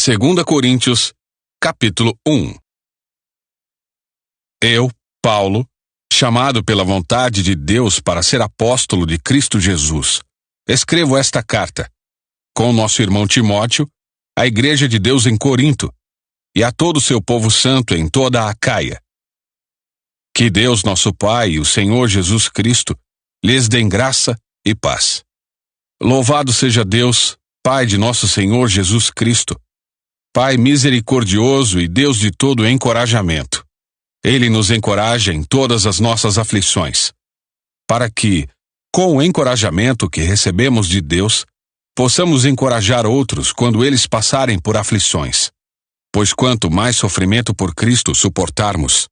2 Coríntios, capítulo 1. Eu, Paulo, chamado pela vontade de Deus para ser apóstolo de Cristo Jesus, escrevo esta carta, com nosso irmão Timóteo, à Igreja de Deus em Corinto, e a todo o seu povo santo em toda a Acaia. Que Deus, nosso Pai, e o Senhor Jesus Cristo, lhes dêem graça e paz. Louvado seja Deus, Pai de nosso Senhor Jesus Cristo, Pai misericordioso e Deus de todo encorajamento. Ele nos encoraja em todas as nossas aflições, para que, com o encorajamento que recebemos de Deus, possamos encorajar outros quando eles passarem por aflições. Pois quanto mais sofrimento por Cristo suportarmos,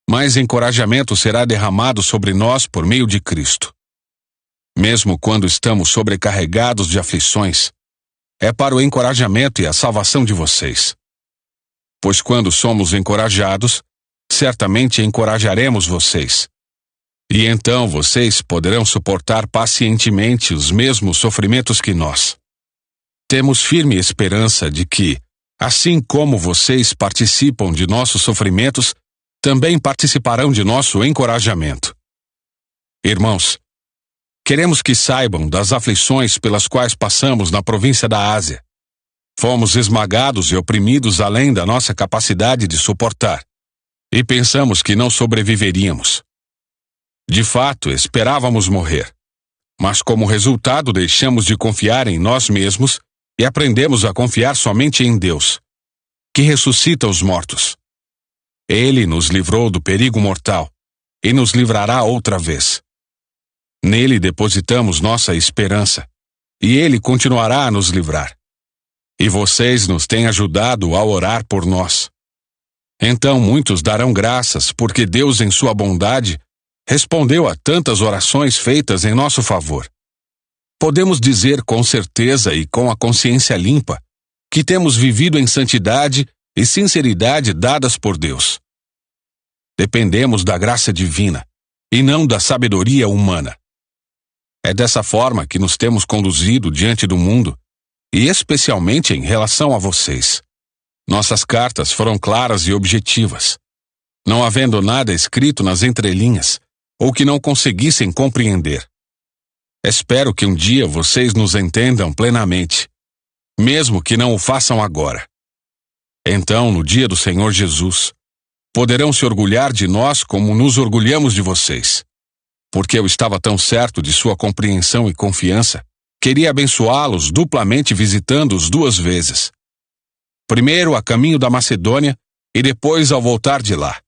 mais encorajamento será derramado sobre nós por meio de Cristo. Mesmo quando estamos sobrecarregados de aflições, é para o encorajamento e a salvação de vocês. Pois quando somos encorajados, certamente encorajaremos vocês. E então vocês poderão suportar pacientemente os mesmos sofrimentos que nós. Temos firme esperança de que, assim como vocês participam de nossos sofrimentos, também participarão de nosso encorajamento. Irmãos, queremos que saibam das aflições pelas quais passamos na província da Ásia. Fomos esmagados e oprimidos além da nossa capacidade de suportar, e pensamos que não sobreviveríamos. De fato, esperávamos morrer, mas como resultado deixamos de confiar em nós mesmos e aprendemos a confiar somente em Deus, que ressuscita os mortos. Ele nos livrou do perigo mortal e nos livrará outra vez. Nele depositamos nossa esperança, e Ele continuará a nos livrar. E vocês nos têm ajudado a orar por nós. Então muitos darão graças, porque Deus, em sua bondade, respondeu a tantas orações feitas em nosso favor. Podemos dizer com certeza e com a consciência limpa que temos vivido em santidade e sinceridade dadas por Deus. Dependemos da graça divina, e não da sabedoria humana. É dessa forma que nos temos conduzido diante do mundo, e especialmente em relação a vocês. Nossas cartas foram claras e objetivas, não havendo nada escrito nas entrelinhas, ou que não conseguissem compreender. Espero que um dia vocês nos entendam plenamente, mesmo que não o façam agora. Então, no dia do Senhor Jesus, poderão se orgulhar de nós como nos orgulhamos de vocês. Porque eu estava tão certo de sua compreensão e confiança, queria abençoá-los duplamente visitando-os 2 vezes. Primeiro a caminho da Macedônia e depois ao voltar de lá.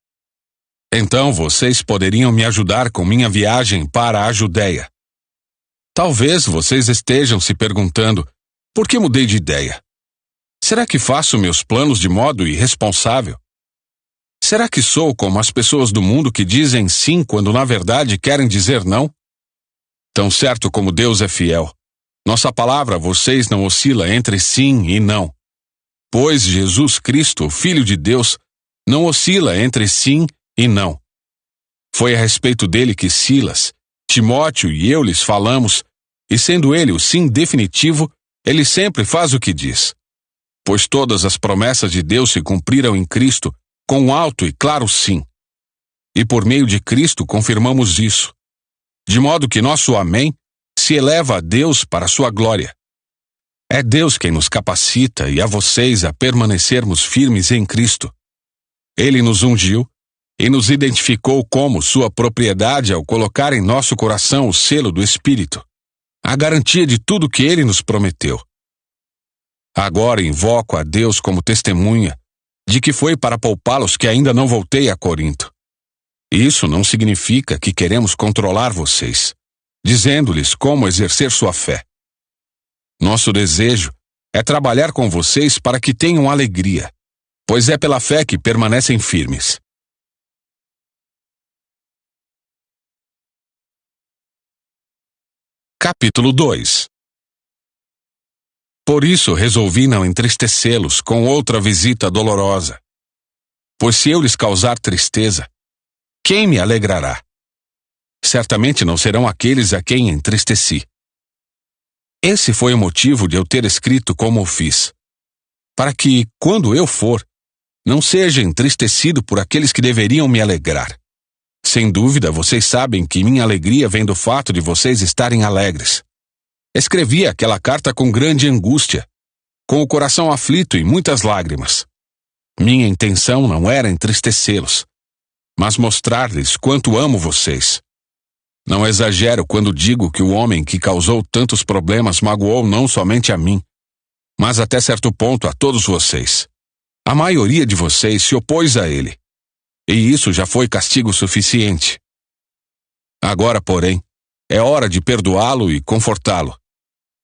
Então vocês poderiam me ajudar com minha viagem para a Judéia. Talvez vocês estejam se perguntando, por que mudei de ideia? Será que faço meus planos de modo irresponsável? Será que sou como as pessoas do mundo que dizem sim quando na verdade querem dizer não? Tão certo como Deus é fiel, nossa palavra a vocês não oscila entre sim e não. Pois Jesus Cristo, o Filho de Deus, não oscila entre sim e não. Foi a respeito dele que Silas, Timóteo e eu lhes falamos, e sendo ele o sim definitivo, ele sempre faz o que diz. Pois todas as promessas de Deus se cumpriram em Cristo, com um alto e claro sim. E por meio de Cristo confirmamos isso, de modo que nosso amém se eleva a Deus para a sua glória. É Deus quem nos capacita e a vocês a permanecermos firmes em Cristo. Ele nos ungiu e nos identificou como sua propriedade ao colocar em nosso coração o selo do Espírito, a garantia de tudo que Ele nos prometeu. Agora invoco a Deus como testemunha de que foi para poupá-los que ainda não voltei a Corinto. Isso não significa que queremos controlar vocês, dizendo-lhes como exercer sua fé. Nosso desejo é trabalhar com vocês para que tenham alegria, pois é pela fé que permanecem firmes. Capítulo 2. Por isso resolvi não entristecê-los com outra visita dolorosa. Pois se eu lhes causar tristeza, quem me alegrará? Certamente não serão aqueles a quem entristeci. Esse foi o motivo de eu ter escrito como o fiz. para que, quando eu for, não seja entristecido por aqueles que deveriam me alegrar. Sem dúvida, vocês sabem que minha alegria vem do fato de vocês estarem alegres. Escrevi aquela carta com grande angústia, com o coração aflito e muitas lágrimas. Minha intenção não era entristecê-los, mas mostrar-lhes quanto amo vocês. Não exagero quando digo que o homem que causou tantos problemas magoou não somente a mim, mas até certo ponto a todos vocês. A maioria de vocês se opôs a ele, e isso já foi castigo suficiente. Agora, porém, é hora de perdoá-lo e confortá-lo.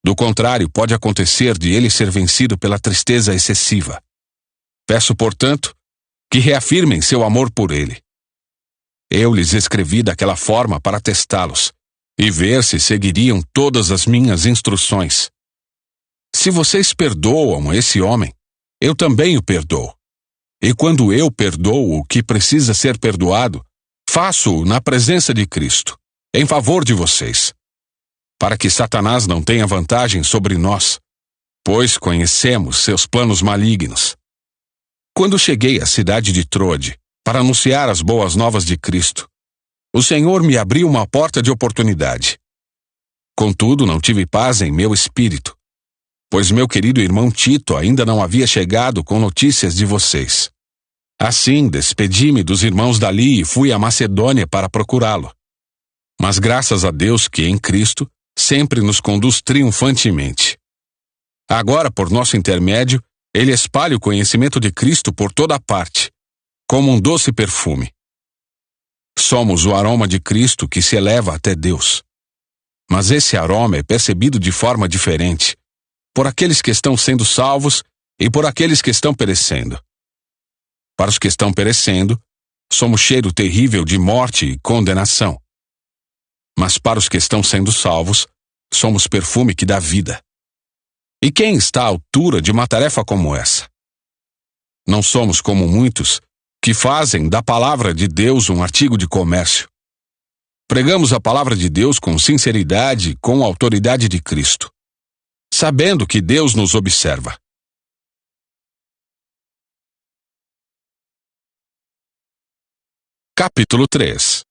Do contrário, pode acontecer de ele ser vencido pela tristeza excessiva. Peço, portanto, que reafirmem seu amor por ele. Eu lhes escrevi daquela forma para testá-los e ver se seguiriam todas as minhas instruções. Se vocês perdoam esse homem, eu também o perdoo. E quando eu perdoo o que precisa ser perdoado, faço-o na presença de Cristo, em favor de vocês, para que Satanás não tenha vantagem sobre nós, pois conhecemos seus planos malignos. Quando cheguei à cidade de Troade para anunciar as boas novas de Cristo, o Senhor me abriu uma porta de oportunidade. Contudo, não tive paz em meu espírito, pois meu querido irmão Tito ainda não havia chegado com notícias de vocês. Assim, despedi-me dos irmãos dali e fui à Macedônia para procurá-lo. Mas graças a Deus que, em Cristo, sempre nos conduz triunfantemente. Agora, por nosso intermédio, ele espalha o conhecimento de Cristo por toda parte, como um doce perfume. Somos o aroma de Cristo que se eleva até Deus. Mas esse aroma é percebido de forma diferente, por aqueles que estão sendo salvos e por aqueles que estão perecendo. Para os que estão perecendo, somos cheiro terrível de morte e condenação. Mas para os que estão sendo salvos, somos perfume que dá vida. E quem está à altura de uma tarefa como essa? Não somos como muitos que fazem da palavra de Deus um artigo de comércio. Pregamos a palavra de Deus com sinceridade e com a autoridade de Cristo, sabendo que Deus nos observa. Capítulo 3.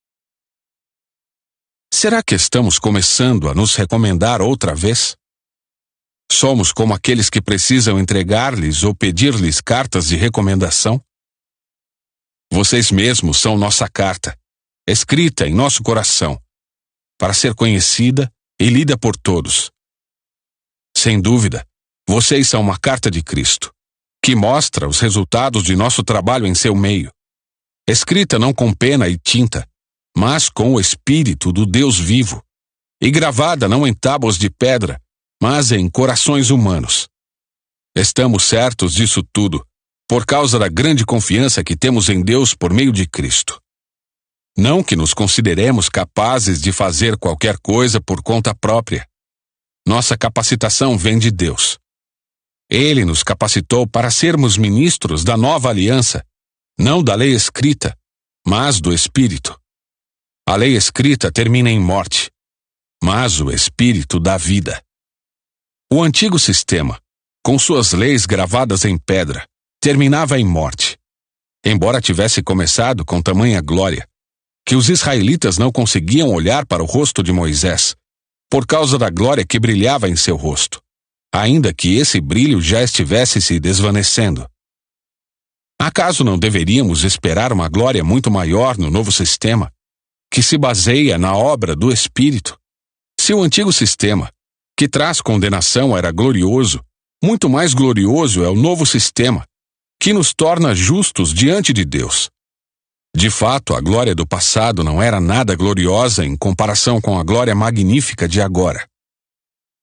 Será que estamos começando a nos recomendar outra vez? Somos como aqueles que precisam entregar-lhes ou pedir-lhes cartas de recomendação? Vocês mesmos são nossa carta, escrita em nosso coração, para ser conhecida e lida por todos. Sem dúvida, vocês são uma carta de Cristo, que mostra os resultados de nosso trabalho em seu meio, escrita não com pena e tinta, mas com o Espírito do Deus vivo, e gravada não em tábuas de pedra, mas em corações humanos. Estamos certos disso tudo, por causa da grande confiança que temos em Deus por meio de Cristo. Não que nos consideremos capazes de fazer qualquer coisa por conta própria. Nossa capacitação vem de Deus. Ele nos capacitou para sermos ministros da nova aliança, não da lei escrita, mas do Espírito. A lei escrita termina em morte, mas o Espírito dá vida. O antigo sistema, com suas leis gravadas em pedra, terminava em morte, embora tivesse começado com tamanha glória, que os israelitas não conseguiam olhar para o rosto de Moisés, por causa da glória que brilhava em seu rosto, ainda que esse brilho já estivesse se desvanecendo. Acaso não deveríamos esperar uma glória muito maior no novo sistema, que se baseia na obra do Espírito? Se o antigo sistema, que traz condenação, era glorioso, muito mais glorioso é o novo sistema, que nos torna justos diante de Deus. De fato, a glória do passado não era nada gloriosa em comparação com a glória magnífica de agora.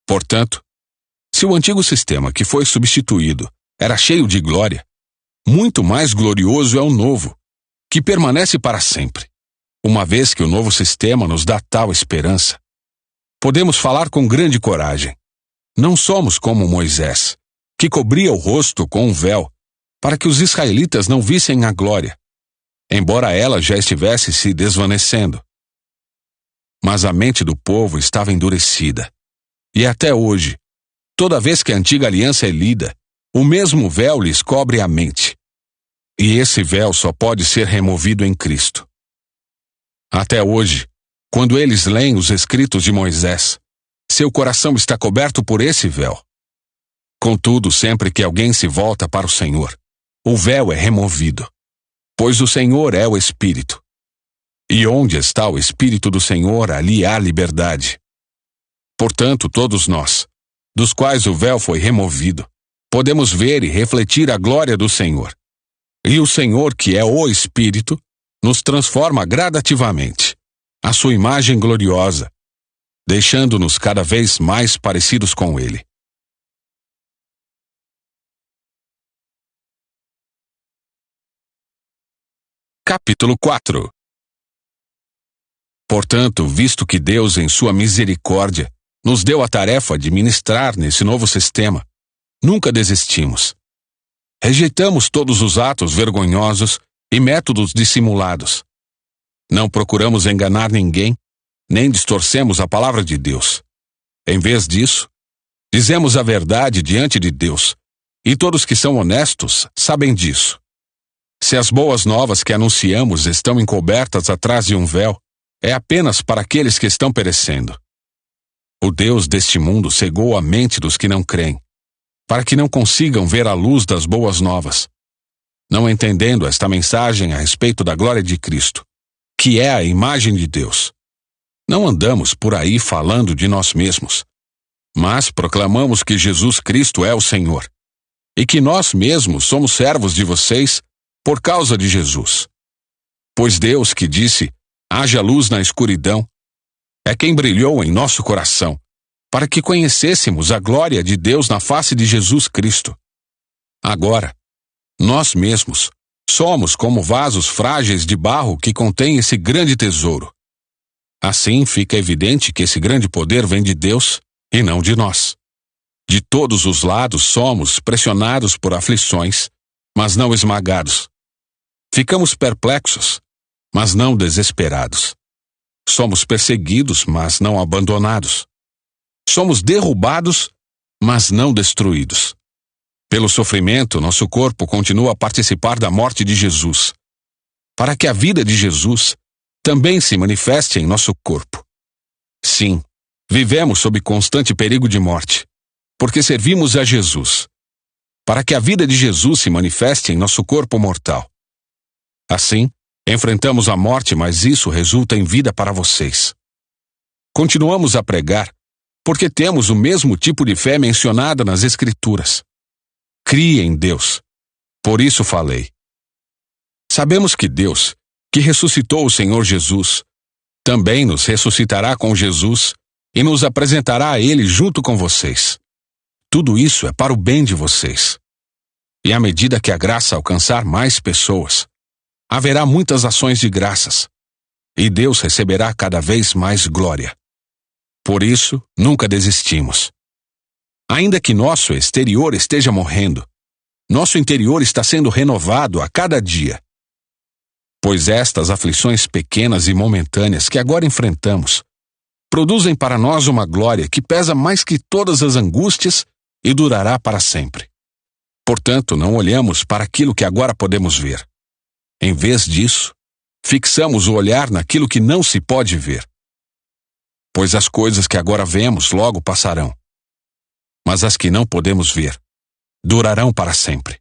Portanto, se o antigo sistema que foi substituído era cheio de glória, muito mais glorioso é o novo, que permanece para sempre. Uma vez que o novo sistema nos dá tal esperança, podemos falar com grande coragem. Não somos como Moisés, que cobria o rosto com um véu, para que os israelitas não vissem a glória, embora ela já estivesse se desvanecendo. Mas a mente do povo estava endurecida, e até hoje, toda vez que a antiga aliança é lida, o mesmo véu lhes cobre a mente. E esse véu só pode ser removido em Cristo. Até hoje, quando eles leem os escritos de Moisés, seu coração está coberto por esse véu. Contudo, sempre que alguém se volta para o Senhor, o véu é removido, pois o Senhor é o Espírito. E onde está o Espírito do Senhor, ali há liberdade. Portanto, todos nós, dos quais o véu foi removido, podemos ver e refletir a glória do Senhor. E o Senhor, que é o Espírito, nos transforma gradativamente à sua imagem gloriosa, deixando-nos cada vez mais parecidos com Ele. Capítulo 4. Portanto, visto que Deus, em sua misericórdia, nos deu a tarefa de ministrar nesse novo sistema, nunca desistimos. Rejeitamos todos os atos vergonhosos e métodos dissimulados. Não procuramos enganar ninguém, nem distorcemos a palavra de Deus. Em vez disso, dizemos a verdade diante de Deus, e todos que são honestos sabem disso. Se as boas novas que anunciamos estão encobertas atrás de um véu, é apenas para aqueles que estão perecendo. O Deus deste mundo cegou a mente dos que não creem, para que não consigam ver a luz das boas novas, não entendendo esta mensagem a respeito da glória de Cristo, que é a imagem de Deus. Não andamos por aí falando de nós mesmos, mas proclamamos que Jesus Cristo é o Senhor, e que nós mesmos somos servos de vocês por causa de Jesus. Pois Deus, que disse, haja luz na escuridão, é quem brilhou em nosso coração, para que conhecêssemos a glória de Deus na face de Jesus Cristo. Agora, nós mesmos somos como vasos frágeis de barro que contêm esse grande tesouro. Assim fica evidente que esse grande poder vem de Deus e não de nós. De todos os lados somos pressionados por aflições, mas não esmagados. Ficamos perplexos, mas não desesperados. Somos perseguidos, mas não abandonados. Somos derrubados, mas não destruídos. Pelo sofrimento, nosso corpo continua a participar da morte de Jesus, para que a vida de Jesus também se manifeste em nosso corpo. Sim, vivemos sob constante perigo de morte, porque servimos a Jesus, para que a vida de Jesus se manifeste em nosso corpo mortal. Assim, enfrentamos a morte, mas isso resulta em vida para vocês. Continuamos a pregar, porque temos o mesmo tipo de fé mencionada nas Escrituras. Crie em Deus. Por isso falei. Sabemos que Deus, que ressuscitou o Senhor Jesus, também nos ressuscitará com Jesus e nos apresentará a Ele junto com vocês. Tudo isso é para o bem de vocês. E à medida que a graça alcançar mais pessoas, haverá muitas ações de graças, e Deus receberá cada vez mais glória. Por isso, nunca desistimos. Ainda que nosso exterior esteja morrendo, nosso interior está sendo renovado a cada dia. Pois estas aflições pequenas e momentâneas que agora enfrentamos produzem para nós uma glória que pesa mais que todas as angústias e durará para sempre. Portanto, não olhamos para aquilo que agora podemos ver. Em vez disso, fixamos o olhar naquilo que não se pode ver. Pois as coisas que agora vemos logo passarão, mas as que não podemos ver durarão para sempre.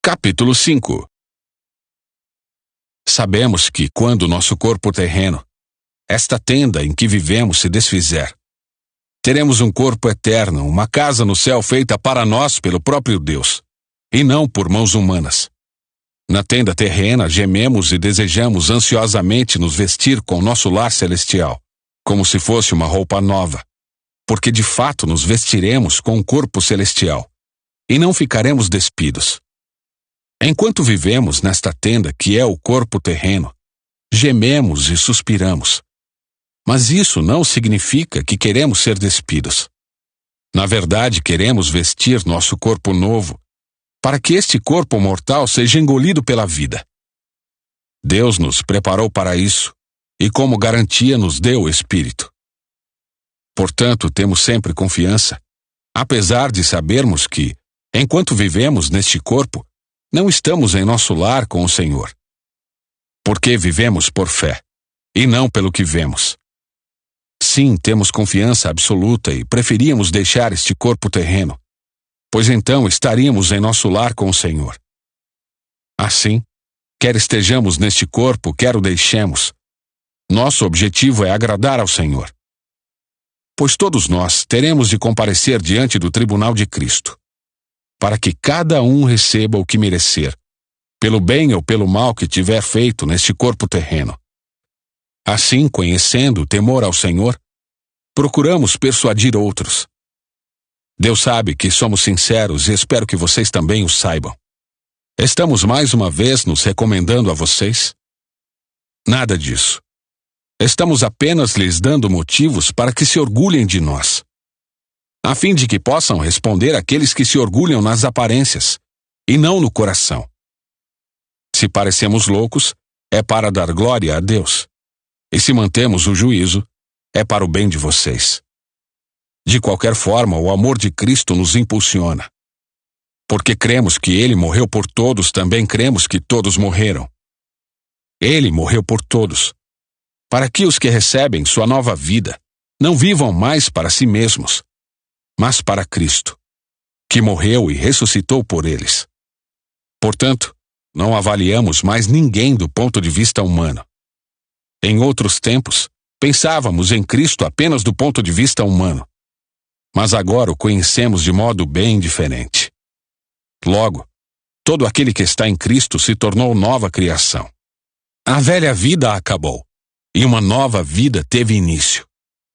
Capítulo 5. Sabemos que quando nosso corpo terreno, esta tenda em que vivemos, se desfizer, teremos um corpo eterno, uma casa no céu feita para nós pelo próprio Deus, e não por mãos humanas. Na tenda terrena, gememos e desejamos ansiosamente nos vestir com nosso lar celestial, como se fosse uma roupa nova, porque de fato nos vestiremos com um corpo celestial, e não ficaremos despidos. Enquanto vivemos nesta tenda que é o corpo terreno, gememos e suspiramos. Mas isso não significa que queremos ser despidos. Na verdade, queremos vestir nosso corpo novo, para que este corpo mortal seja engolido pela vida. Deus nos preparou para isso, e como garantia nos deu o Espírito. Portanto, temos sempre confiança, apesar de sabermos que, enquanto vivemos neste corpo, não estamos em nosso lar com o Senhor. Porque vivemos por fé, e não pelo que vemos. Sim, temos confiança absoluta e preferíamos deixar este corpo terreno, pois então estaríamos em nosso lar com o Senhor. Assim, quer estejamos neste corpo, quer o deixemos, nosso objetivo é agradar ao Senhor. Pois todos nós teremos de comparecer diante do tribunal de Cristo, para que cada um receba o que merecer, pelo bem ou pelo mal que tiver feito neste corpo terreno. Assim, conhecendo o temor ao Senhor, procuramos persuadir outros. Deus sabe que somos sinceros e espero que vocês também o saibam. Estamos mais uma vez nos recomendando a vocês? Nada disso. Estamos apenas lhes dando motivos para que se orgulhem de nós, a fim de que possam responder àqueles que se orgulham nas aparências, e não no coração. Se parecemos loucos, é para dar glória a Deus, e se mantemos o juízo, é para o bem de vocês. De qualquer forma, o amor de Cristo nos impulsiona. Porque cremos que Ele morreu por todos, também cremos que todos morreram. Ele morreu por todos, para que os que recebem sua nova vida não vivam mais para si mesmos, mas para Cristo, que morreu e ressuscitou por eles. Portanto, não avaliamos mais ninguém do ponto de vista humano. Em outros tempos, pensávamos em Cristo apenas do ponto de vista humano, mas agora o conhecemos de modo bem diferente. Logo, todo aquele que está em Cristo se tornou nova criação. A velha vida acabou, e uma nova vida teve início.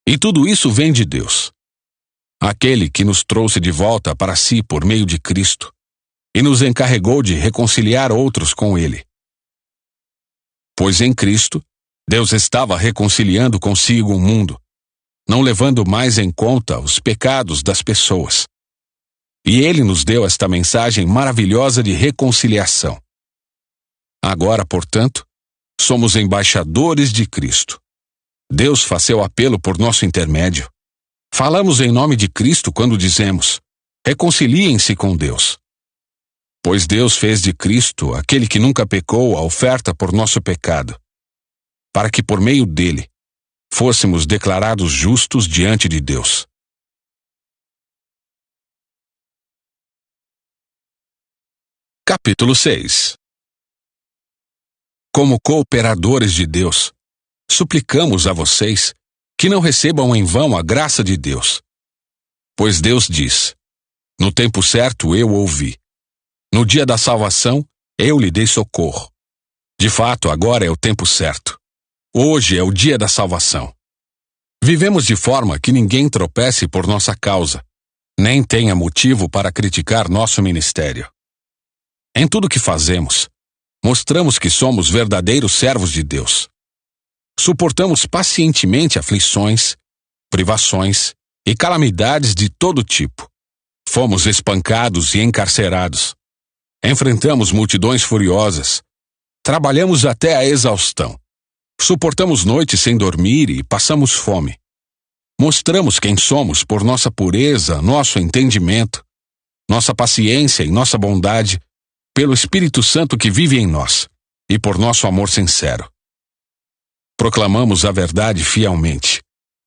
E tudo isso vem de Deus, aquele que nos trouxe de volta para si por meio de Cristo, e nos encarregou de reconciliar outros com Ele. Pois em Cristo, Deus estava reconciliando consigo o mundo, não levando mais em conta os pecados das pessoas. E Ele nos deu esta mensagem maravilhosa de reconciliação. Agora, portanto, somos embaixadores de Cristo. Deus faz seu apelo por nosso intermédio. Falamos em nome de Cristo quando dizemos: reconciliem-se com Deus. Pois Deus fez de Cristo, aquele que nunca pecou, a oferta por nosso pecado, para que por meio dele fôssemos declarados justos diante de Deus. Capítulo 6. Como cooperadores de Deus, suplicamos a vocês que não recebam em vão a graça de Deus. Pois Deus diz: no tempo certo eu ouvi. No dia da salvação, eu lhe dei socorro. De fato, agora é o tempo certo. Hoje é o dia da salvação. Vivemos de forma que ninguém tropece por nossa causa, nem tenha motivo para criticar nosso ministério. Em tudo que fazemos, mostramos que somos verdadeiros servos de Deus. Suportamos pacientemente aflições, privações e calamidades de todo tipo. Fomos espancados e encarcerados. Enfrentamos multidões furiosas. Trabalhamos até a exaustão. Suportamos noites sem dormir e passamos fome. Mostramos quem somos por nossa pureza, nosso entendimento, nossa paciência e nossa bondade, pelo Espírito Santo que vive em nós, e por nosso amor sincero. Proclamamos a verdade fielmente,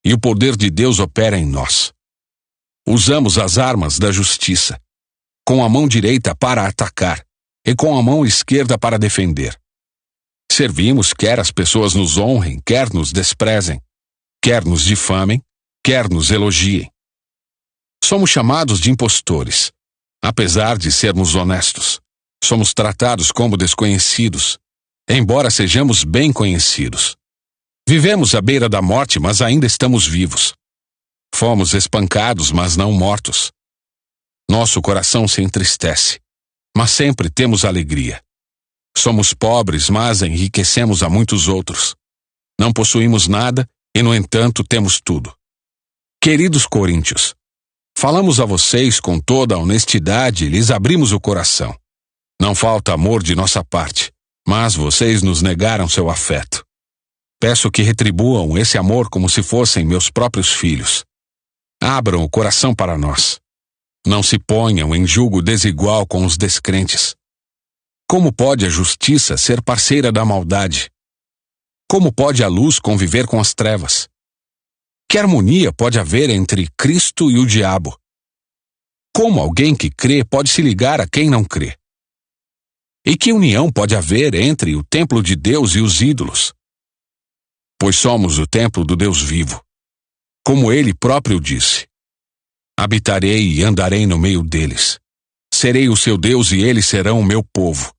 e o poder de Deus opera em nós. Usamos as armas da justiça, com a mão direita para atacar, e com a mão esquerda para defender. Servimos quer as pessoas nos honrem, quer nos desprezem, quer nos difamem, quer nos elogiem. Somos chamados de impostores, apesar de sermos honestos. Somos tratados como desconhecidos, embora sejamos bem conhecidos. Vivemos à beira da morte, mas ainda estamos vivos. Fomos espancados, mas não mortos. Nosso coração se entristece, mas sempre temos alegria. Somos pobres, mas enriquecemos a muitos outros. Não possuímos nada e, no entanto, temos tudo. Queridos coríntios, falamos a vocês com toda a honestidade e lhes abrimos o coração. Não falta amor de nossa parte, mas vocês nos negaram seu afeto. Peço que retribuam esse amor como se fossem meus próprios filhos. Abram o coração para nós. Não se ponham em julgo desigual com os descrentes. Como pode a justiça ser parceira da maldade? Como pode a luz conviver com as trevas? Que harmonia pode haver entre Cristo e o diabo? Como alguém que crê pode se ligar a quem não crê? E que união pode haver entre o templo de Deus e os ídolos? Pois somos o templo do Deus vivo. Como ele próprio disse: habitarei e andarei no meio deles. Serei o seu Deus e eles serão o meu povo.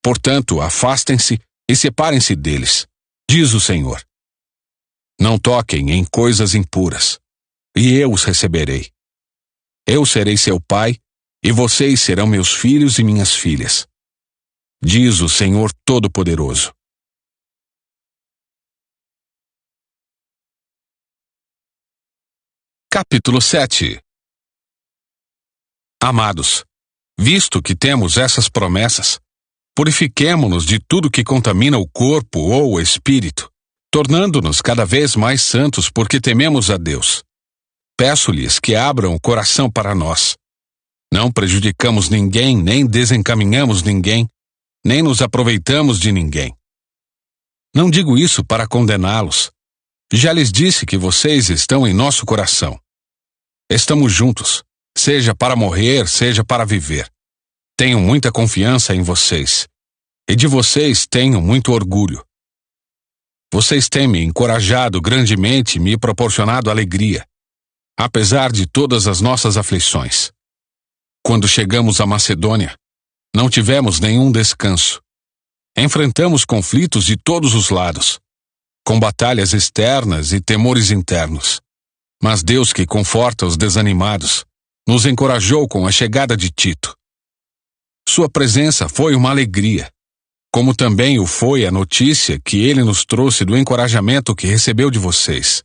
Portanto, afastem-se e separem-se deles, diz o Senhor. Não toquem em coisas impuras, e eu os receberei. Eu serei seu pai, e vocês serão meus filhos e minhas filhas, diz o Senhor Todo-Poderoso. Capítulo 7. Amados, visto que temos essas promessas, purifiquemo-nos de tudo que contamina o corpo ou o espírito, tornando-nos cada vez mais santos porque tememos a Deus. Peço-lhes que abram o coração para nós. Não prejudicamos ninguém, nem desencaminhamos ninguém, nem nos aproveitamos de ninguém. Não digo isso para condená-los. Já lhes disse que vocês estão em nosso coração. Estamos juntos, seja para morrer, seja para viver. Tenho muita confiança em vocês, e de vocês tenho muito orgulho. Vocês têm me encorajado grandemente e me proporcionado alegria, apesar de todas as nossas aflições. Quando chegamos à Macedônia, não tivemos nenhum descanso. Enfrentamos conflitos de todos os lados, com batalhas externas e temores internos. Mas Deus, que conforta os desanimados, nos encorajou com a chegada de Tito. Sua presença foi uma alegria, como também o foi a notícia que ele nos trouxe do encorajamento que recebeu de vocês.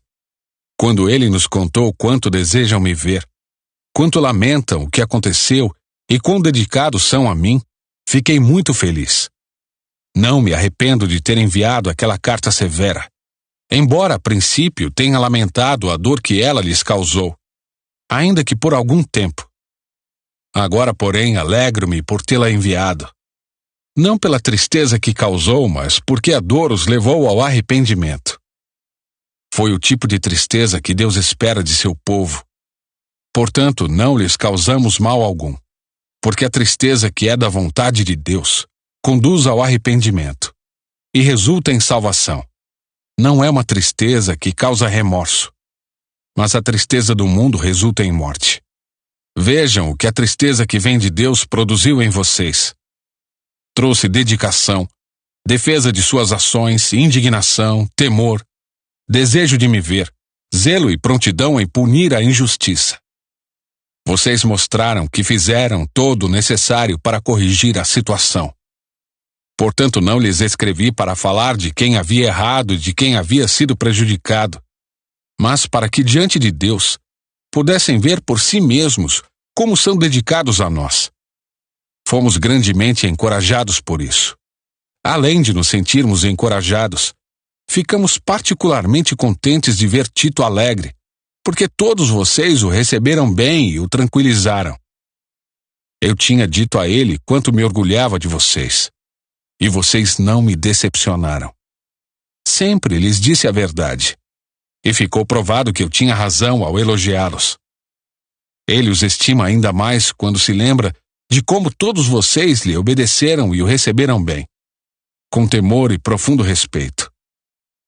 Quando ele nos contou quanto desejam me ver, quanto lamentam o que aconteceu e quão dedicados são a mim, fiquei muito feliz. Não me arrependo de ter enviado aquela carta severa, embora a princípio tenha lamentado a dor que ela lhes causou, ainda que por algum tempo. Agora, porém, alegro-me por tê-la enviado. Não pela tristeza que causou, mas porque a dor os levou ao arrependimento. Foi o tipo de tristeza que Deus espera de seu povo. Portanto, não lhes causamos mal algum, porque a tristeza que é da vontade de Deus conduz ao arrependimento e resulta em salvação. Não é uma tristeza que causa remorso, mas a tristeza do mundo resulta em morte. Vejam o que a tristeza que vem de Deus produziu em vocês. Trouxe dedicação, defesa de suas ações, indignação, temor, desejo de me ver, zelo e prontidão em punir a injustiça. Vocês mostraram que fizeram todo o necessário para corrigir a situação. Portanto, não lhes escrevi para falar de quem havia errado e de quem havia sido prejudicado, mas para que diante de Deus pudessem ver por si mesmos como são dedicados a nós. Fomos grandemente encorajados por isso. Além de nos sentirmos encorajados, ficamos particularmente contentes de ver Tito alegre, porque todos vocês o receberam bem e o tranquilizaram. Eu tinha dito a ele quanto me orgulhava de vocês, e vocês não me decepcionaram. Sempre lhes disse a verdade, e ficou provado que eu tinha razão ao elogiá-los. Ele os estima ainda mais quando se lembra de como todos vocês lhe obedeceram e o receberam bem, com temor e profundo respeito.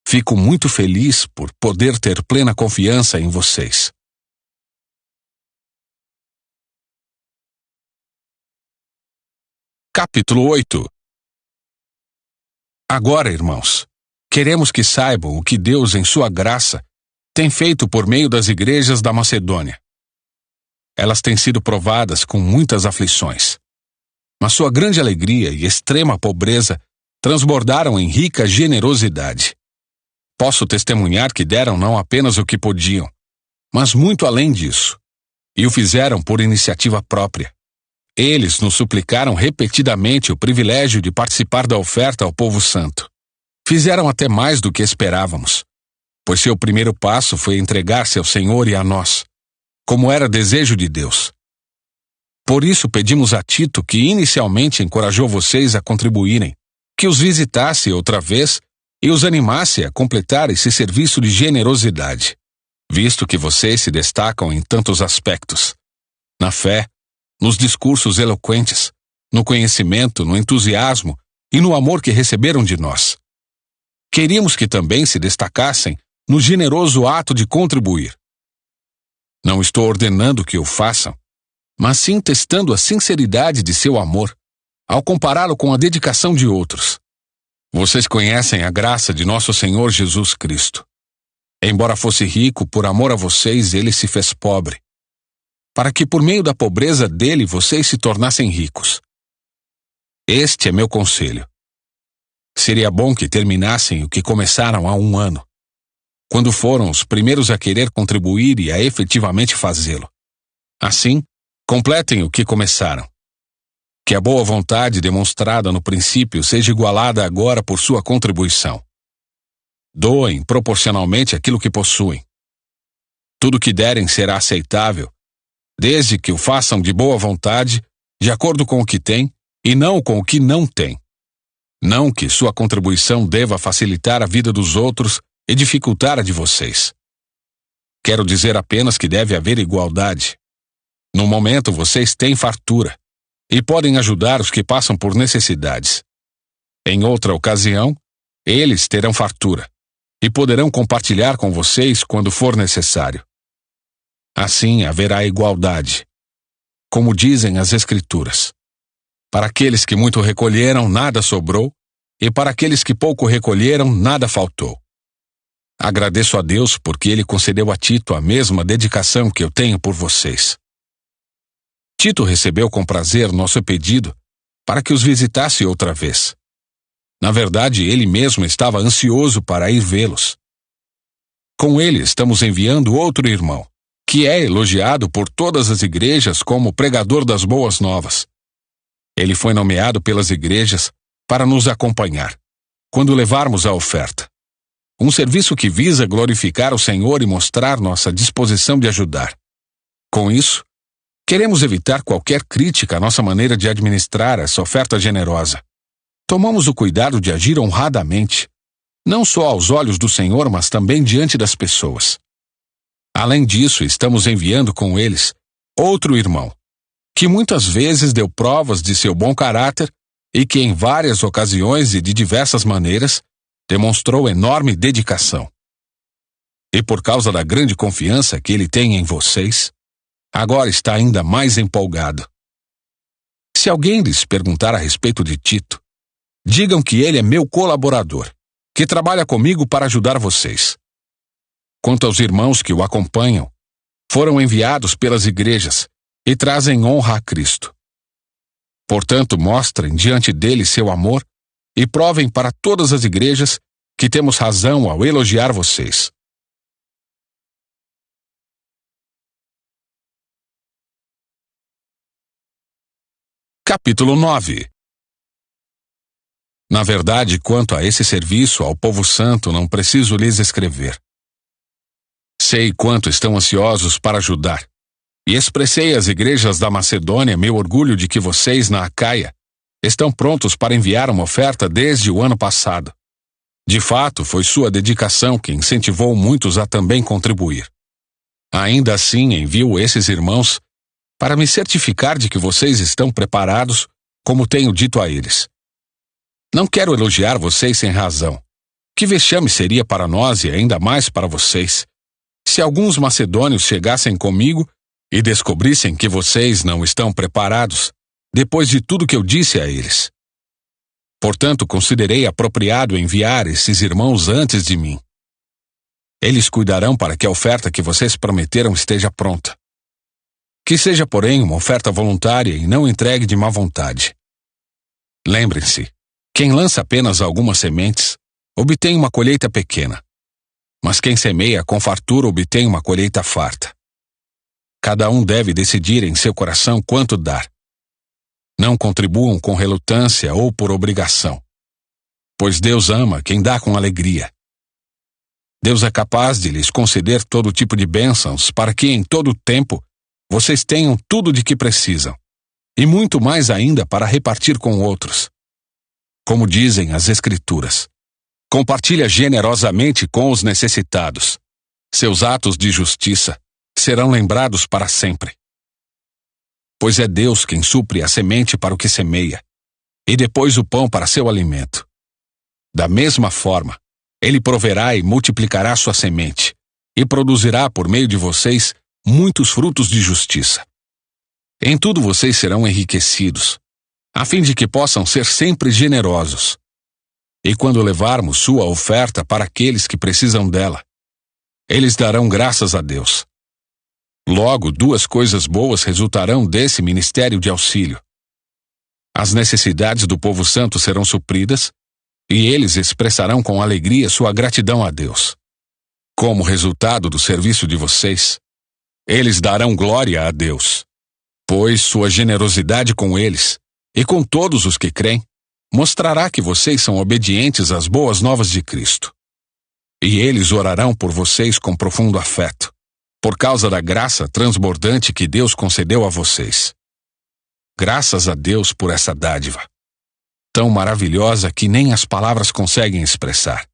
Fico muito feliz por poder ter plena confiança em vocês. Capítulo 8. Agora, irmãos, queremos que saibam o que Deus, em sua graça, tem feito por meio das igrejas da Macedônia. Elas têm sido provadas com muitas aflições, mas sua grande alegria e extrema pobreza transbordaram em rica generosidade. Posso testemunhar que deram não apenas o que podiam, mas muito além disso, e o fizeram por iniciativa própria. Eles nos suplicaram repetidamente o privilégio de participar da oferta ao povo santo. Fizeram até mais do que esperávamos, pois seu primeiro passo foi entregar-se ao Senhor e a nós. como era desejo de Deus. Por isso pedimos a Tito, que inicialmente encorajou vocês a contribuírem, que os visitasse outra vez e os animasse a completar esse serviço de generosidade, visto que vocês se destacam em tantos aspectos: na fé, nos discursos eloquentes, no conhecimento, no entusiasmo e no amor que receberam de nós. Queríamos que também se destacassem no generoso ato de contribuir. Não estou ordenando que o façam, mas sim testando a sinceridade de seu amor, ao compará-lo com a dedicação de outros. Vocês conhecem a graça de nosso Senhor Jesus Cristo. Embora fosse rico, por amor a vocês, ele se fez pobre, para que por meio da pobreza dele vocês se tornassem ricos. Este é meu conselho. Seria bom que terminassem o que começaram há 1 ano, quando foram os primeiros a querer contribuir e a efetivamente fazê-lo. Assim, completem o que começaram. Que a boa vontade demonstrada no princípio seja igualada agora por sua contribuição. Doem proporcionalmente aquilo que possuem. Tudo que derem será aceitável, desde que o façam de boa vontade, de acordo com o que têm, e não com o que não têm. Não que sua contribuição deva facilitar a vida dos outros e dificultar a de vocês. Quero dizer apenas que deve haver igualdade. No momento vocês têm fartura e podem ajudar os que passam por necessidades. Em outra ocasião, eles terão fartura e poderão compartilhar com vocês quando for necessário. Assim haverá igualdade, como dizem as Escrituras. Para aqueles que muito recolheram, nada sobrou, e para aqueles que pouco recolheram, nada faltou. Agradeço a Deus porque Ele concedeu a Tito a mesma dedicação que eu tenho por vocês. Tito recebeu com prazer nosso pedido para que os visitasse outra vez. Na verdade, ele mesmo estava ansioso para ir vê-los. Com ele estamos enviando outro irmão, que é elogiado por todas as igrejas como pregador das boas novas. Ele foi nomeado pelas igrejas para nos acompanhar, quando levarmos a oferta. Um serviço que visa glorificar o Senhor e mostrar nossa disposição de ajudar. Com isso, queremos evitar qualquer crítica à nossa maneira de administrar essa oferta generosa. Tomamos o cuidado de agir honradamente, não só aos olhos do Senhor, mas também diante das pessoas. Além disso, estamos enviando com eles outro irmão, que muitas vezes deu provas de seu bom caráter e que em várias ocasiões e de diversas maneiras demonstrou enorme dedicação. E por causa da grande confiança que ele tem em vocês, agora está ainda mais empolgado. Se alguém lhes perguntar a respeito de Tito, digam que ele é meu colaborador, que trabalha comigo para ajudar vocês. Quanto aos irmãos que o acompanham, foram enviados pelas igrejas e trazem honra a Cristo. Portanto, mostrem diante dele seu amor e provem para todas as igrejas que temos razão ao elogiar vocês. Capítulo 9. Na verdade, quanto a esse serviço ao povo santo, não preciso lhes escrever. Sei quanto estão ansiosos para ajudar, e expressei às igrejas da Macedônia meu orgulho de que vocês, na Acaia, estão prontos para enviar uma oferta desde o ano passado. De fato, foi sua dedicação que incentivou muitos a também contribuir. Ainda assim, envio esses irmãos para me certificar de que vocês estão preparados, como tenho dito a eles. Não quero elogiar vocês sem razão. Que vexame seria para nós e ainda mais para vocês, se alguns macedônios chegassem comigo e descobrissem que vocês não estão preparados, depois de tudo que eu disse a eles. Portanto, considerei apropriado enviar esses irmãos antes de mim. Eles cuidarão para que a oferta que vocês prometeram esteja pronta. Que seja, porém, uma oferta voluntária e não entregue de má vontade. Lembrem-se, quem lança apenas algumas sementes, obtém uma colheita pequena. Mas quem semeia com fartura obtém uma colheita farta. Cada um deve decidir em seu coração quanto dar. Não contribuam com relutância ou por obrigação, pois Deus ama quem dá com alegria. Deus é capaz de lhes conceder todo tipo de bênçãos para que, em todo o tempo, vocês tenham tudo de que precisam, e muito mais ainda para repartir com outros. Como dizem as Escrituras, compartilha generosamente com os necessitados. Seus atos de justiça serão lembrados para sempre. Pois é Deus quem supre a semente para o que semeia, e depois o pão para seu alimento. Da mesma forma, Ele proverá e multiplicará sua semente, e produzirá por meio de vocês muitos frutos de justiça. Em tudo vocês serão enriquecidos, a fim de que possam ser sempre generosos. E quando levarmos sua oferta para aqueles que precisam dela, eles darão graças a Deus. Logo, duas coisas boas resultarão desse ministério de auxílio. As necessidades do povo santo serão supridas, e eles expressarão com alegria sua gratidão a Deus. Como resultado do serviço de vocês, eles darão glória a Deus, pois sua generosidade com eles e com todos os que creem mostrará que vocês são obedientes às boas novas de Cristo. E eles orarão por vocês com profundo afeto, por causa da graça transbordante que Deus concedeu a vocês. Graças a Deus por essa dádiva, tão maravilhosa que nem as palavras conseguem expressar.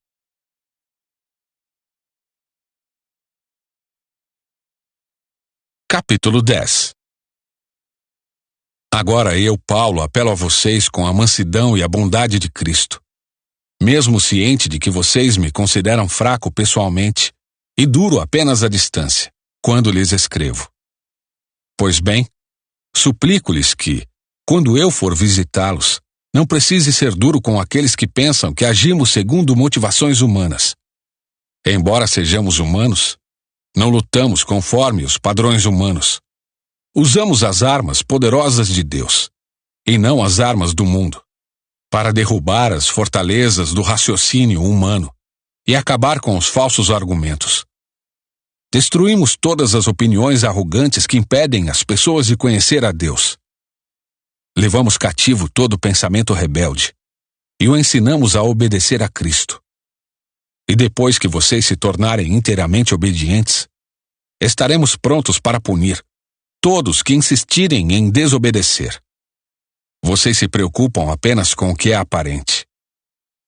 Capítulo 10. Agora eu, Paulo, apelo a vocês com a mansidão e a bondade de Cristo, mesmo ciente de que vocês me consideram fraco pessoalmente e duro apenas à distância, quando lhes escrevo. Pois bem, suplico-lhes que, quando eu for visitá-los, não precise ser duro com aqueles que pensam que agimos segundo motivações humanas. Embora sejamos humanos, não lutamos conforme os padrões humanos. Usamos as armas poderosas de Deus, e não as armas do mundo, para derrubar as fortalezas do raciocínio humano e acabar com os falsos argumentos. Destruímos todas as opiniões arrogantes que impedem as pessoas de conhecer a Deus. Levamos cativo todo pensamento rebelde e o ensinamos a obedecer a Cristo. E depois que vocês se tornarem inteiramente obedientes, estaremos prontos para punir todos que insistirem em desobedecer. Vocês se preocupam apenas com o que é aparente.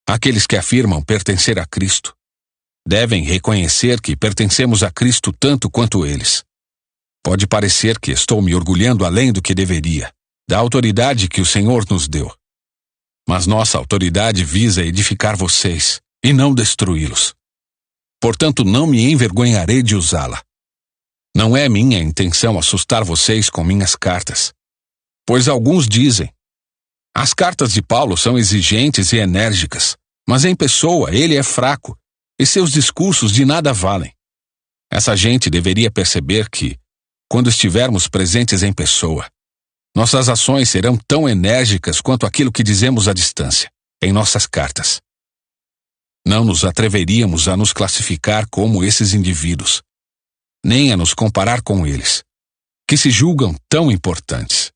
Aqueles que afirmam pertencer a Cristo devem reconhecer que pertencemos a Cristo tanto quanto eles. Pode parecer que estou me orgulhando além do que deveria, da autoridade que o Senhor nos deu. Mas nossa autoridade visa edificar vocês e não destruí-los. Portanto, não me envergonharei de usá-la. Não é minha intenção assustar vocês com minhas cartas, pois alguns dizem: as cartas de Paulo são exigentes e enérgicas, mas em pessoa ele é fraco e seus discursos de nada valem. Essa gente deveria perceber que, quando estivermos presentes em pessoa, nossas ações serão tão enérgicas quanto aquilo que dizemos à distância, em nossas cartas. Não nos atreveríamos a nos classificar como esses indivíduos, nem a nos comparar com eles, que se julgam tão importantes.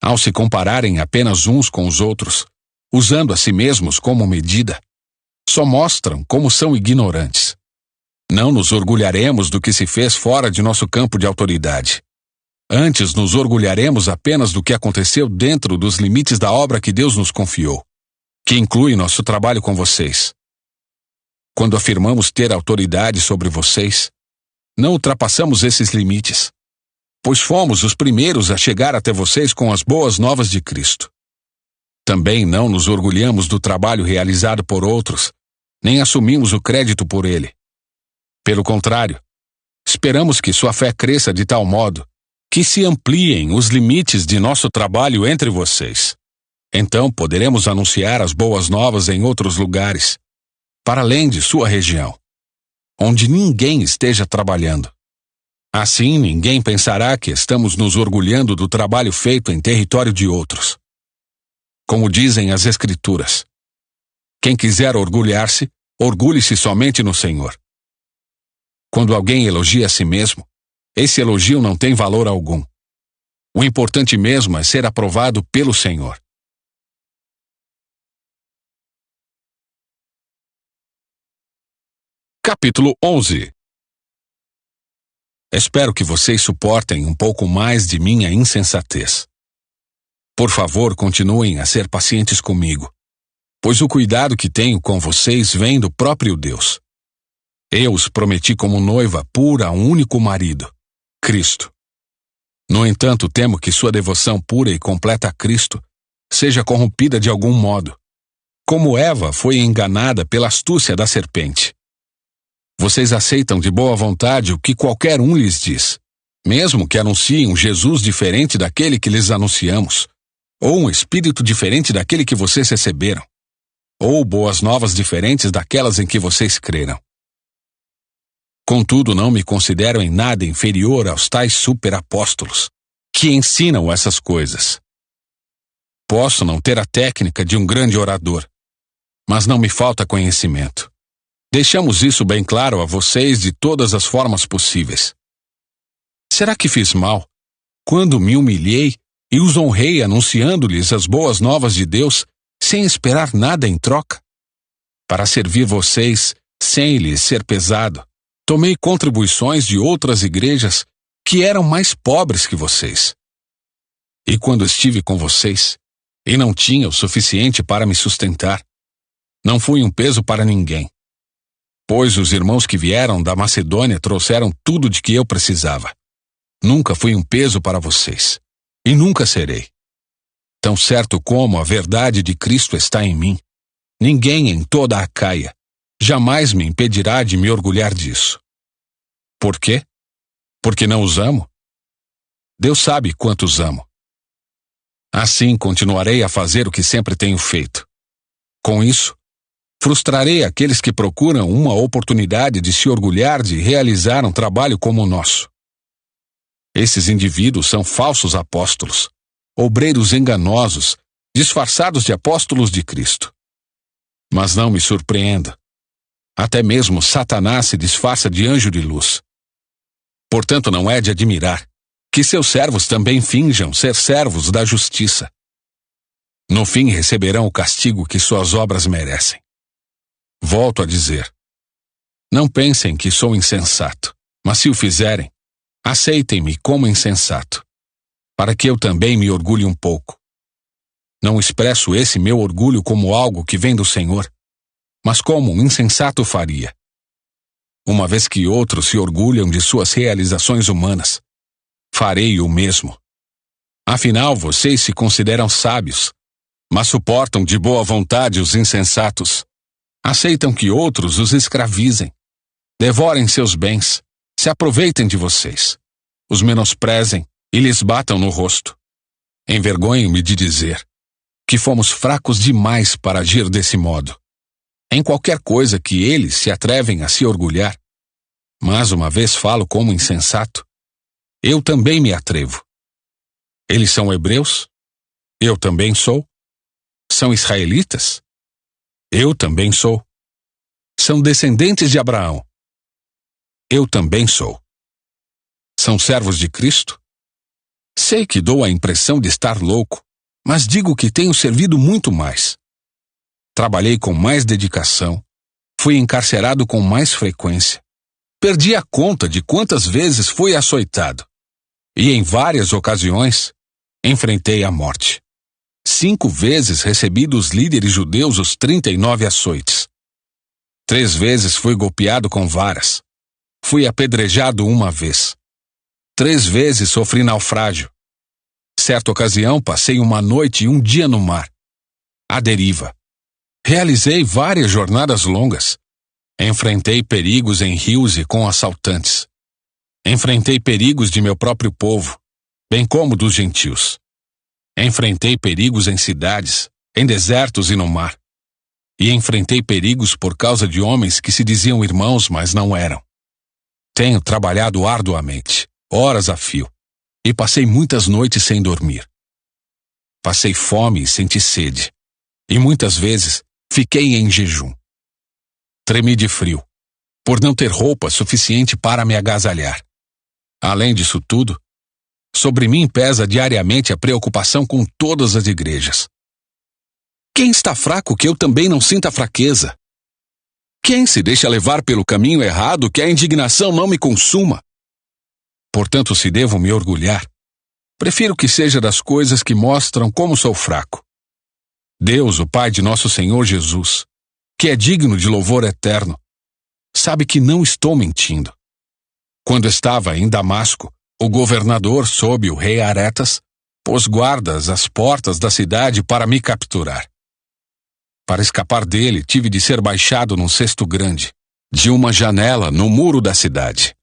Ao se compararem apenas uns com os outros, usando a si mesmos como medida, só mostram como são ignorantes. Não nos orgulharemos do que se fez fora de nosso campo de autoridade. Antes nos orgulharemos apenas do que aconteceu dentro dos limites da obra que Deus nos confiou, que inclui nosso trabalho com vocês. Quando afirmamos ter autoridade sobre vocês, não ultrapassamos esses limites, pois fomos os primeiros a chegar até vocês com as boas novas de Cristo. Também não nos orgulhamos do trabalho realizado por outros, nem assumimos o crédito por ele. Pelo contrário, esperamos que sua fé cresça de tal modo que se ampliem os limites de nosso trabalho entre vocês. Então poderemos anunciar as boas novas em outros lugares, para além de sua região, onde ninguém esteja trabalhando. Assim, ninguém pensará que estamos nos orgulhando do trabalho feito em território de outros. Como dizem as Escrituras, quem quiser orgulhar-se, orgulhe-se somente no Senhor. Quando alguém elogia a si mesmo, esse elogio não tem valor algum. O importante mesmo é ser aprovado pelo Senhor. Capítulo 11. Espero que vocês suportem um pouco mais de minha insensatez. Por favor, continuem a ser pacientes comigo, pois o cuidado que tenho com vocês vem do próprio Deus. Eu os prometi como noiva pura a um único marido, Cristo. No entanto, temo que sua devoção pura e completa a Cristo seja corrompida de algum modo, como Eva foi enganada pela astúcia da serpente. Vocês aceitam de boa vontade o que qualquer um lhes diz, mesmo que anunciem um Jesus diferente daquele que lhes anunciamos, ou um espírito diferente daquele que vocês receberam, ou boas novas diferentes daquelas em que vocês creram. Contudo, não me considero em nada inferior aos tais superapóstolos, que ensinam essas coisas. Posso não ter a técnica de um grande orador, mas não me falta conhecimento. Deixamos isso bem claro a vocês de todas as formas possíveis. Será que fiz mal quando me humilhei e os honrei anunciando-lhes as boas novas de Deus sem esperar nada em troca? Para servir vocês, sem lhes ser pesado, tomei contribuições de outras igrejas que eram mais pobres que vocês. E quando estive com vocês, e não tinha o suficiente para me sustentar, não fui um peso para ninguém, pois os irmãos que vieram da Macedônia trouxeram tudo de que eu precisava. Nunca fui um peso para vocês, e nunca serei. Tão certo como a verdade de Cristo está em mim, ninguém em toda a Acaia jamais me impedirá de me orgulhar disso. Por quê? Porque não os amo? Deus sabe quanto os amo. Assim continuarei a fazer o que sempre tenho feito. Com isso, frustrarei aqueles que procuram uma oportunidade de se orgulhar de realizar um trabalho como o nosso. Esses indivíduos são falsos apóstolos, obreiros enganosos, disfarçados de apóstolos de Cristo. Mas não me surpreenda. Até mesmo Satanás se disfarça de anjo de luz. Portanto, não é de admirar que seus servos também finjam ser servos da justiça. No fim, receberão o castigo que suas obras merecem. Volto a dizer, não pensem que sou insensato, mas se o fizerem, aceitem-me como insensato, para que eu também me orgulhe um pouco. Não expresso esse meu orgulho como algo que vem do Senhor, mas como um insensato faria. Uma vez que outros se orgulham de suas realizações humanas, farei o mesmo. Afinal, vocês se consideram sábios, mas suportam de boa vontade os insensatos. Aceitam que outros os escravizem, devorem seus bens, se aproveitem de vocês, os menosprezem e lhes batam no rosto. Envergonho-me de dizer que fomos fracos demais para agir desse modo, em qualquer coisa que eles se atrevem a se orgulhar. Mas uma vez falo como insensato, eu também me atrevo. Eles são hebreus? Eu também sou. São israelitas? Eu também sou. São descendentes de Abraão? Eu também sou. São servos de Cristo? Sei que dou a impressão de estar louco, mas digo que tenho servido muito mais. Trabalhei com mais dedicação, fui encarcerado com mais frequência, perdi a conta de quantas vezes fui açoitado, e em várias ocasiões enfrentei a morte. 5 vezes recebi dos líderes judeus os 39 açoites. 3 vezes fui golpeado com varas. Fui apedrejado 1 vez. 3 vezes sofri naufrágio. Certa ocasião passei 1 noite e 1 dia no mar, à deriva. Realizei várias jornadas longas. Enfrentei perigos em rios e com assaltantes. Enfrentei perigos de meu próprio povo, bem como dos gentios. Enfrentei perigos em cidades, em desertos e no mar. E enfrentei perigos por causa de homens que se diziam irmãos, mas não eram. Tenho trabalhado arduamente, horas a fio, e passei muitas noites sem dormir. Passei fome e senti sede, e muitas vezes fiquei em jejum. Tremi de frio, por não ter roupa suficiente para me agasalhar. Além disso tudo, sobre mim pesa diariamente a preocupação com todas as igrejas. Quem está fraco que eu também não sinta fraqueza? Quem se deixa levar pelo caminho errado, que a indignação não me consuma? Portanto, se devo me orgulhar, prefiro que seja das coisas que mostram como sou fraco. Deus, o Pai de nosso Senhor Jesus, que é digno de louvor eterno, sabe que não estou mentindo. Quando estava em Damasco, o governador, sob o rei Aretas, pôs guardas às portas da cidade para me capturar. Para escapar dele, tive de ser baixado num cesto grande, de uma janela no muro da cidade.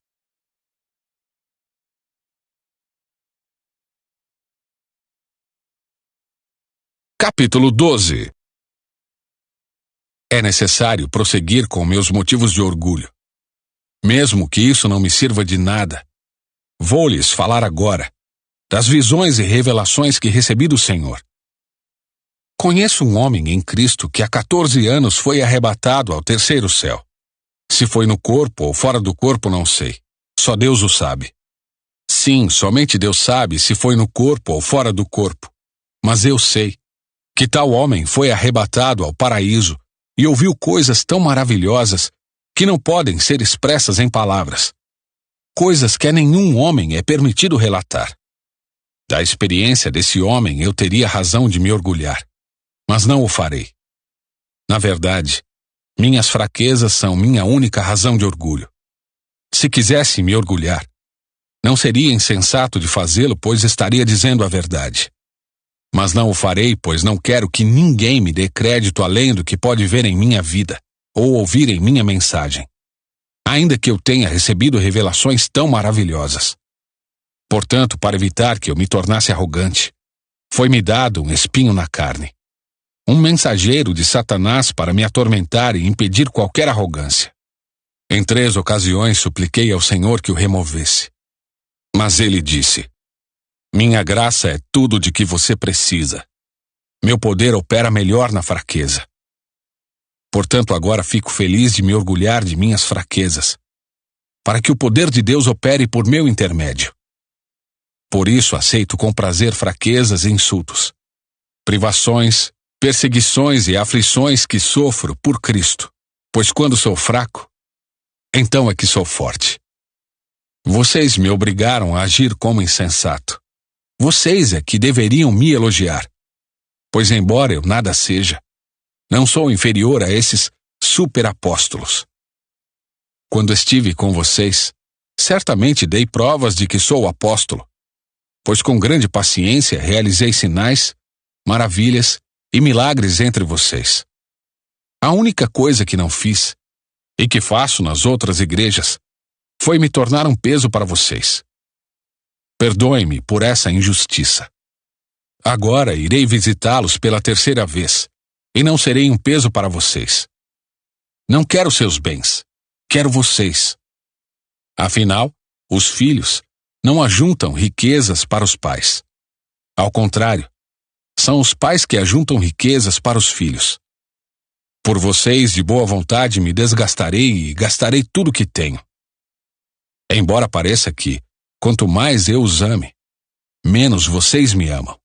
Capítulo 12. É necessário prosseguir com meus motivos de orgulho. Mesmo que isso não me sirva de nada, vou-lhes falar agora das visões e revelações que recebi do Senhor. Conheço um homem em Cristo que há 14 anos foi arrebatado ao terceiro céu. Se foi no corpo ou fora do corpo, não sei. Só Deus o sabe. Sim, somente Deus sabe se foi no corpo ou fora do corpo. Mas eu sei que tal homem foi arrebatado ao paraíso e ouviu coisas tão maravilhosas que não podem ser expressas em palavras. Coisas que a nenhum homem é permitido relatar. Da experiência desse homem eu teria razão de me orgulhar, mas não o farei. Na verdade, minhas fraquezas são minha única razão de orgulho. Se quisesse me orgulhar, não seria insensato de fazê-lo, pois estaria dizendo a verdade. Mas não o farei, pois não quero que ninguém me dê crédito além do que pode ver em minha vida ou ouvir em minha mensagem, ainda que eu tenha recebido revelações tão maravilhosas. Portanto, para evitar que eu me tornasse arrogante, foi-me dado um espinho na carne, um mensageiro de Satanás para me atormentar e impedir qualquer arrogância. Em 3 ocasiões supliquei ao Senhor que o removesse. Mas ele disse: minha graça é tudo de que você precisa. Meu poder opera melhor na fraqueza. Portanto, agora fico feliz de me orgulhar de minhas fraquezas, para que o poder de Deus opere por meu intermédio. Por isso aceito com prazer fraquezas e insultos, privações, perseguições e aflições que sofro por Cristo, pois quando sou fraco, então é que sou forte. Vocês me obrigaram a agir como insensato. Vocês é que deveriam me elogiar, pois embora eu nada seja, não sou inferior a esses superapóstolos. Quando estive com vocês, certamente dei provas de que sou apóstolo, pois com grande paciência realizei sinais, maravilhas e milagres entre vocês. A única coisa que não fiz, e que faço nas outras igrejas, foi me tornar um peso para vocês. Perdoem-me por essa injustiça. Agora irei visitá-los pela 3ª vez, e não serei um peso para vocês. Não quero seus bens, quero vocês. Afinal, os filhos não ajuntam riquezas para os pais. Ao contrário, são os pais que ajuntam riquezas para os filhos. Por vocês, de boa vontade, me desgastarei e gastarei tudo o que tenho. Embora pareça que, quanto mais eu os ame, menos vocês me amam.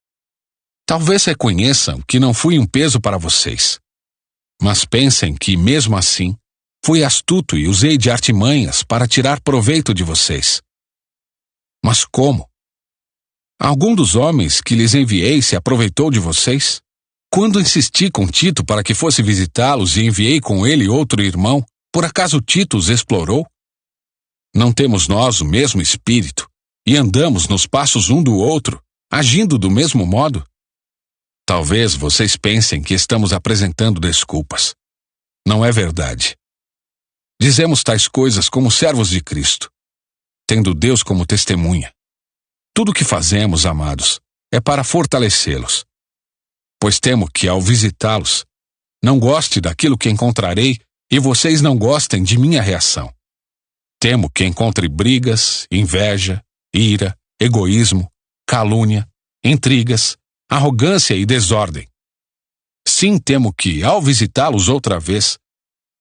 Talvez reconheçam que não fui um peso para vocês, mas pensem que, mesmo assim, fui astuto e usei de artimanhas para tirar proveito de vocês. Mas como? Algum dos homens que lhes enviei se aproveitou de vocês? Quando insisti com Tito para que fosse visitá-los e enviei com ele outro irmão, por acaso Tito os explorou? Não temos nós o mesmo espírito e andamos nos passos um do outro, agindo do mesmo modo? Talvez vocês pensem que estamos apresentando desculpas. Não é verdade. Dizemos tais coisas como servos de Cristo, tendo Deus como testemunha. Tudo o que fazemos, amados, é para fortalecê-los. Pois temo que, ao visitá-los, não goste daquilo que encontrarei e vocês não gostem de minha reação. Temo que encontre brigas, inveja, ira, egoísmo, calúnia, intrigas, arrogância e desordem. Sim, temo que, ao visitá-los outra vez,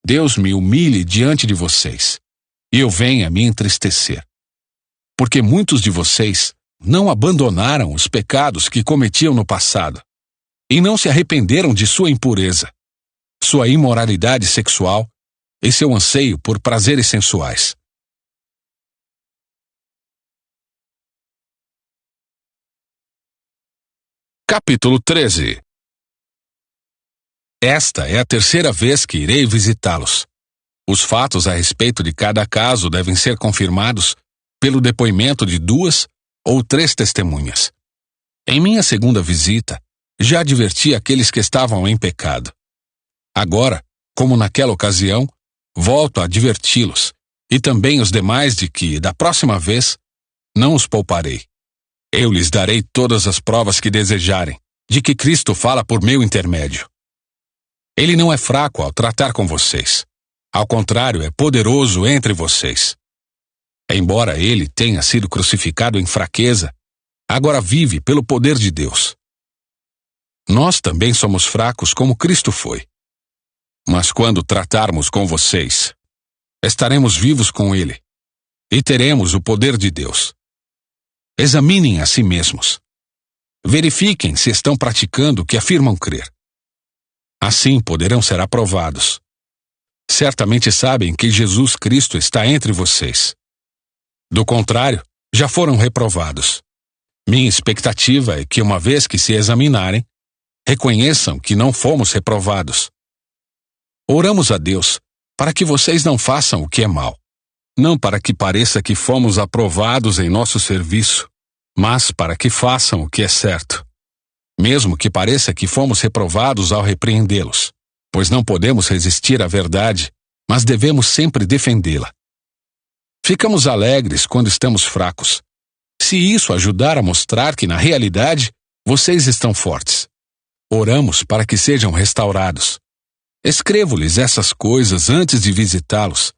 Deus me humilhe diante de vocês e eu venha me entristecer. Porque muitos de vocês não abandonaram os pecados que cometiam no passado e não se arrependeram de sua impureza, sua imoralidade sexual e seu anseio por prazeres sensuais. Capítulo 13. Esta é a terceira vez que irei visitá-los. Os fatos a respeito de cada caso devem ser confirmados pelo depoimento de 2 ou 3 testemunhas. Em minha segunda visita, já adverti aqueles que estavam em pecado. Agora, como naquela ocasião, volto a adverti-los, e também os demais de que, da próxima vez, não os pouparei. Eu lhes darei todas as provas que desejarem, de que Cristo fala por meu intermédio. Ele não é fraco ao tratar com vocês. Ao contrário, é poderoso entre vocês. Embora ele tenha sido crucificado em fraqueza, agora vive pelo poder de Deus. Nós também somos fracos como Cristo foi. Mas quando tratarmos com vocês, estaremos vivos com ele e teremos o poder de Deus. Examinem a si mesmos. Verifiquem se estão praticando o que afirmam crer. Assim poderão ser aprovados. Certamente sabem que Jesus Cristo está entre vocês. Do contrário, já foram reprovados. Minha expectativa é que, uma vez que se examinarem, reconheçam que não fomos reprovados. Oramos a Deus para que vocês não façam o que é mal, não para que pareça que fomos aprovados em nosso serviço, mas para que façam o que é certo, mesmo que pareça que fomos reprovados ao repreendê-los, pois não podemos resistir à verdade, mas devemos sempre defendê-la. Ficamos alegres quando estamos fracos, se isso ajudar a mostrar que, na realidade, vocês estão fortes. Oramos para que sejam restaurados. Escrevo-lhes essas coisas antes de visitá-los,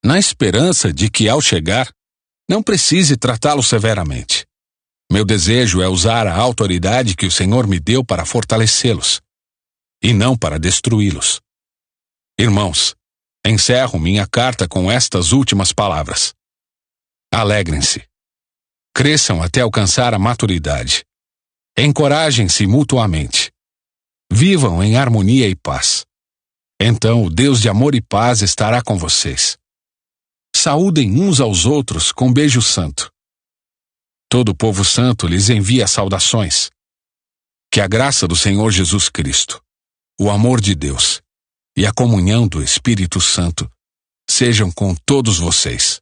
na esperança de que, ao chegar, não precise tratá-los severamente. Meu desejo é usar a autoridade que o Senhor me deu para fortalecê-los, e não para destruí-los. Irmãos, encerro minha carta com estas últimas palavras. Alegrem-se. Cresçam até alcançar a maturidade. Encorajem-se mutuamente. Vivam em harmonia e paz. Então o Deus de amor e paz estará com vocês. Saúdem uns aos outros com beijo santo. Todo o povo santo lhes envia saudações. Que a graça do Senhor Jesus Cristo, o amor de Deus e a comunhão do Espírito Santo sejam com todos vocês.